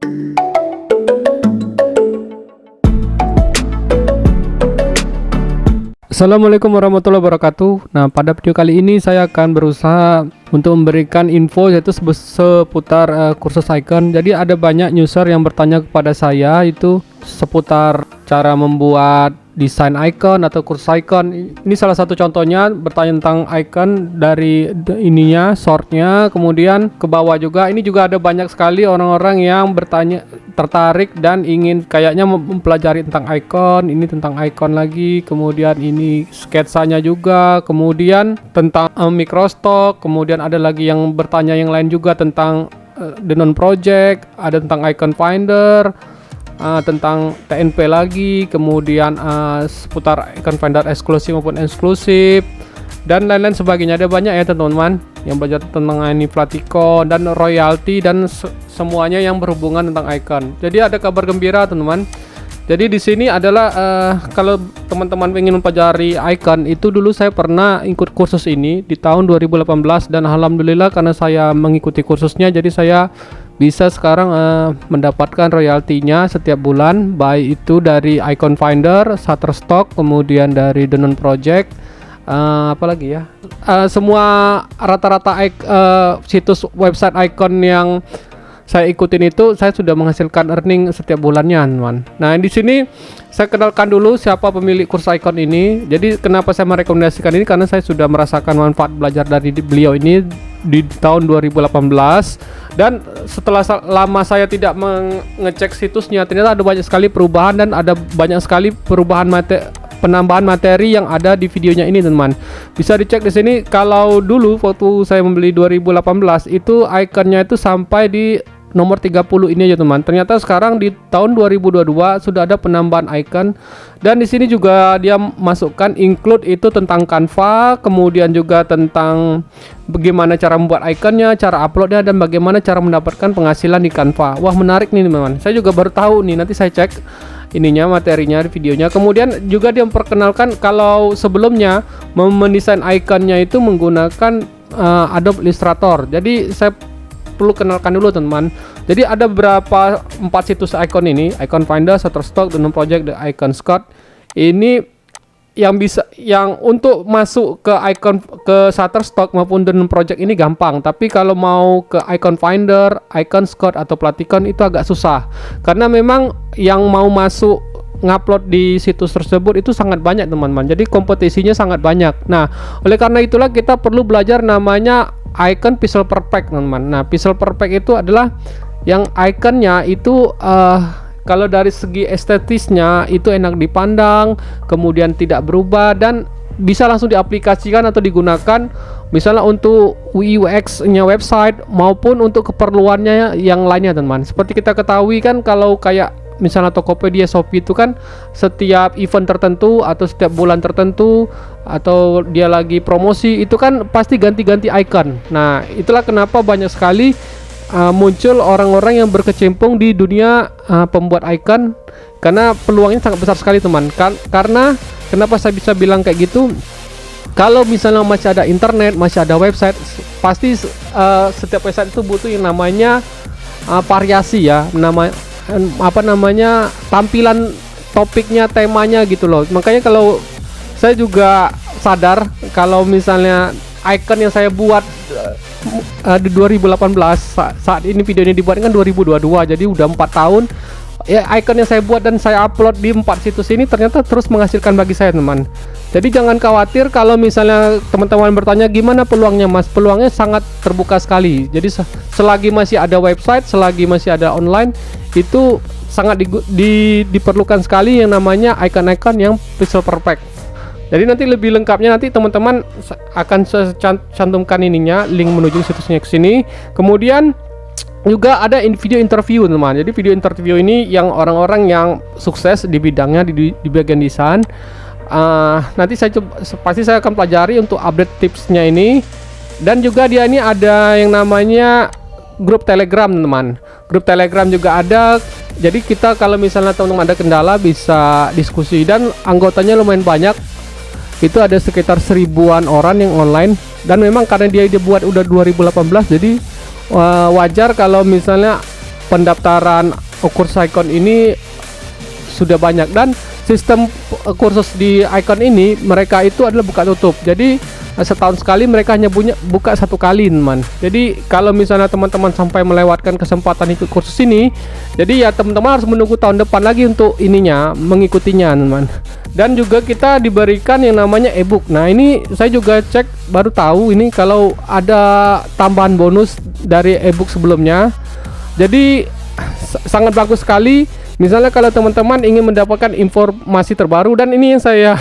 Assalamualaikum warahmatullahi wabarakatuh. Nah, pada video kali ini saya akan berusaha untuk memberikan info yaitu seputar kursus icon. Jadi ada banyak user yang bertanya kepada saya itu seputar cara membuat desain icon atau kursus icon. Ini salah satu contohnya, bertanya tentang icon dari ininya, shortnya, kemudian ke bawah juga. Ini juga ada banyak sekali orang-orang yang bertanya, tertarik dan ingin kayaknya mempelajari tentang icon. Ini tentang icon lagi, kemudian ini sketsanya juga, kemudian tentang microstock, kemudian ada lagi yang bertanya yang lain juga tentang Denon Project, ada tentang icon finder, tentang TNP lagi, kemudian seputar icon finder eksklusif maupun eksklusif dan lain-lain sebagainya. Ada banyak ya teman-teman yang belajar tentang ini Platicon dan royalty dan semuanya yang berhubungan tentang icon. Jadi ada kabar gembira teman-teman. Jadi di sini adalah kalau teman-teman ingin mempelajari icon, itu dulu saya pernah ikut kursus ini di tahun 2018 dan alhamdulillah karena saya mengikuti kursusnya jadi saya bisa sekarang mendapatkan royaltinya setiap bulan, baik itu dari icon finder, Shutterstock, kemudian dari Denon Project, apalagi ya, semua rata-rata situs website icon yang saya ikutin itu saya sudah menghasilkan earning setiap bulannya, teman. Nah, di sini saya kenalkan dulu siapa pemilik kursus icon ini. Jadi kenapa saya merekomendasikan ini, karena saya sudah merasakan manfaat belajar dari beliau ini di tahun 2018 dan setelah lama saya tidak mengecek situsnya, ternyata ada banyak sekali perubahan dan ada banyak sekali perubahan penambahan materi yang ada di videonya ini, teman. Bisa dicek di sini. Kalau dulu waktu saya membeli 2018 itu ikonnya itu sampai di nomor 30 ini aja, teman. Ternyata sekarang di tahun 2022 sudah ada penambahan icon dan di sini juga dia masukkan include itu tentang Canva, kemudian juga tentang bagaimana cara membuat iconnya, cara uploadnya dan bagaimana cara mendapatkan penghasilan di Canva. Wah, menarik nih, teman. Saya juga baru tahu nih, nanti saya cek ininya, materinya, videonya. Kemudian juga dia memperkenalkan kalau sebelumnya mendesain iconnya itu menggunakan Adobe Illustrator. Jadi saya perlu kenalkan dulu, teman. Jadi ada beberapa 4 situs icon ini, Icon Finder, Shutterstock, Denon Project, The Icon Scout. Ini yang untuk masuk ke icon ke Shutterstock maupun Denon Project ini gampang, tapi kalau mau ke Icon Finder, Icon Scout atau Platicon itu agak susah. Karena memang yang mau masuk ngupload di situs tersebut itu sangat banyak, teman-teman. Jadi kompetisinya sangat banyak. Nah, oleh karena itulah kita perlu belajar namanya icon Pixel Perfect, teman-teman. Nah, Pixel Perfect itu adalah yang ikonnya itu kalau dari segi estetisnya itu enak dipandang, kemudian tidak berubah dan bisa langsung diaplikasikan atau digunakan misalnya untuk UI UX nya website maupun untuk keperluannya yang lainnya, teman. Seperti kita ketahui kan, kalau kayak misalnya Tokopedia, Shopee itu kan setiap event tertentu atau setiap bulan tertentu atau dia lagi promosi itu kan pasti ganti-ganti icon. Nah, itulah kenapa banyak sekali muncul orang-orang yang berkecimpung di dunia pembuat icon, karena peluangnya sangat besar sekali, teman. Karena kenapa saya bisa bilang kayak gitu, kalau misalnya masih ada internet, masih ada website, pasti setiap website itu butuh yang namanya variasi ya, tampilan topiknya, temanya gitu loh. Makanya kalau saya juga sadar kalau misalnya icon yang saya buat di 2018 saat ini video ini dibuat kan 2022, jadi udah 4 tahun ya, icon yang saya buat dan saya upload di 4 situs ini ternyata terus menghasilkan bagi saya, teman. Jadi jangan khawatir kalau misalnya teman-teman bertanya gimana peluangnya, Mas. Peluangnya sangat terbuka sekali. Jadi selagi masih ada website, selagi masih ada online, itu sangat diperlukan sekali yang namanya icon-icon yang Pixel Perfect. Jadi nanti lebih lengkapnya nanti teman-teman akan saya cantumkan ininya, link menuju situsnya ke sini. Kemudian juga ada video interview, teman. Jadi video interview ini yang orang-orang yang sukses di bidangnya di bagian desain. Nanti pasti saya akan pelajari untuk update tipsnya ini. Dan juga dia ini ada yang namanya grup Telegram, teman. Grup Telegram juga ada. Jadi kita kalau misalnya teman-teman ada kendala bisa diskusi dan anggotanya lumayan banyak. Itu ada sekitar 1000-an orang yang online dan memang karena dia dibuat udah 2018, jadi wajar kalau misalnya pendaftaran kursus Icon ini sudah banyak, dan sistem kursus di Icon ini mereka itu adalah buka tutup. Jadi setahun sekali mereka hanya buka satu kali, teman. Jadi kalau misalnya teman-teman sampai melewatkan kesempatan ikut kursus ini, jadi ya teman-teman harus menunggu tahun depan lagi untuk mengikutinya, teman. Dan juga kita diberikan yang namanya ebook. Nah, ini saya juga cek baru tahu ini kalau ada tambahan bonus dari ebook sebelumnya. Jadi sangat bagus sekali. Misalnya kalau teman-teman ingin mendapatkan informasi terbaru, dan ini yang saya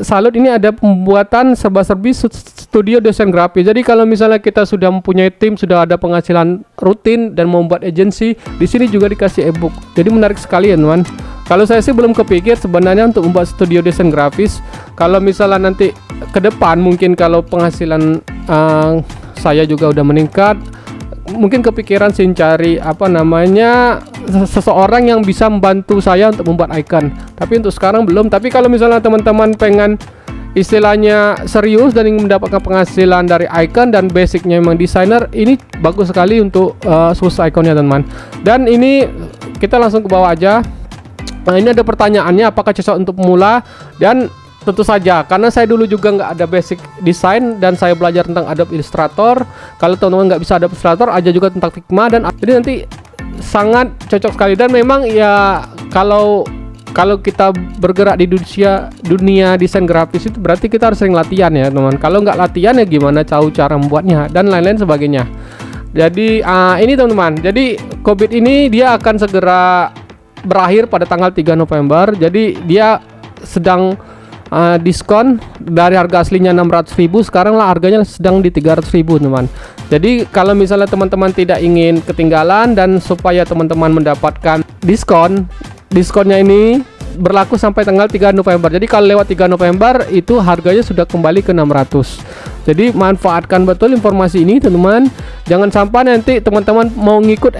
salut, ini ada pembuatan serba-serbi studio desain grafis. Jadi kalau misalnya kita sudah mempunyai tim, sudah ada penghasilan rutin dan membuat agensi, di sini juga dikasih ebook. Jadi menarik sekali ya, teman. Kalau saya sih belum kepikir sebenarnya untuk membuat studio desain grafis. Kalau misalnya nanti ke depan mungkin kalau penghasilan saya juga udah meningkat, mungkin kepikiran sih cari seseorang yang bisa membantu saya untuk membuat icon. Tapi untuk sekarang belum. Tapi kalau misalnya teman-teman pengen istilahnya serius dan ingin mendapatkan penghasilan dari icon dan basicnya memang desainer, ini bagus sekali untuk khusus iconnya, teman. Dan ini kita langsung ke bawah aja. Nah, ini ada pertanyaannya, apakah cocok untuk pemula? Dan tentu saja, karena saya dulu juga nggak ada basic desain dan saya belajar tentang Adobe Illustrator. Kalau teman-teman nggak bisa Adobe Illustrator, aja juga tentang Figma, dan jadi nanti sangat cocok sekali. Dan memang ya kalau kita bergerak di dunia desain grafis itu berarti kita harus sering latihan ya, teman. Kalau nggak latihan ya gimana tahu cara membuatnya dan lain-lain sebagainya. Jadi ini teman-teman, jadi COVID ini dia akan segera berakhir pada tanggal 3 November. Jadi dia sedang diskon dari harga aslinya 600.000, sekarang lah harganya sedang di 300.000, teman. Jadi kalau misalnya teman-teman tidak ingin ketinggalan dan supaya teman-teman mendapatkan diskonnya ini berlaku sampai tanggal 3 November. Jadi kalau lewat 3 November itu harganya sudah kembali ke 600. Jadi manfaatkan betul informasi ini, teman-teman. Jangan sampai nanti teman-teman mau ngikut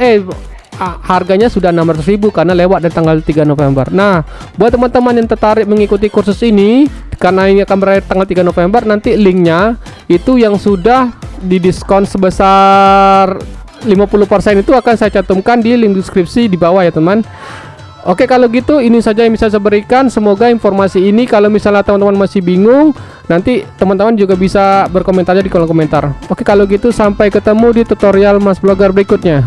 harganya sudah 600.000 karena lewat dari tanggal 3 November. Nah, buat teman-teman yang tertarik mengikuti kursus ini, karena ini akan berakhir tanggal 3 November, nanti linknya itu yang sudah didiskon sebesar 50% itu akan saya cantumkan di link deskripsi di bawah ya, teman. Oke, kalau gitu ini saja yang bisa saya berikan. Semoga informasi ini, kalau misalnya teman-teman masih bingung, nanti teman-teman juga bisa berkomentarnya di kolom komentar. Oke, kalau gitu sampai ketemu di tutorial Mas Blogger berikutnya.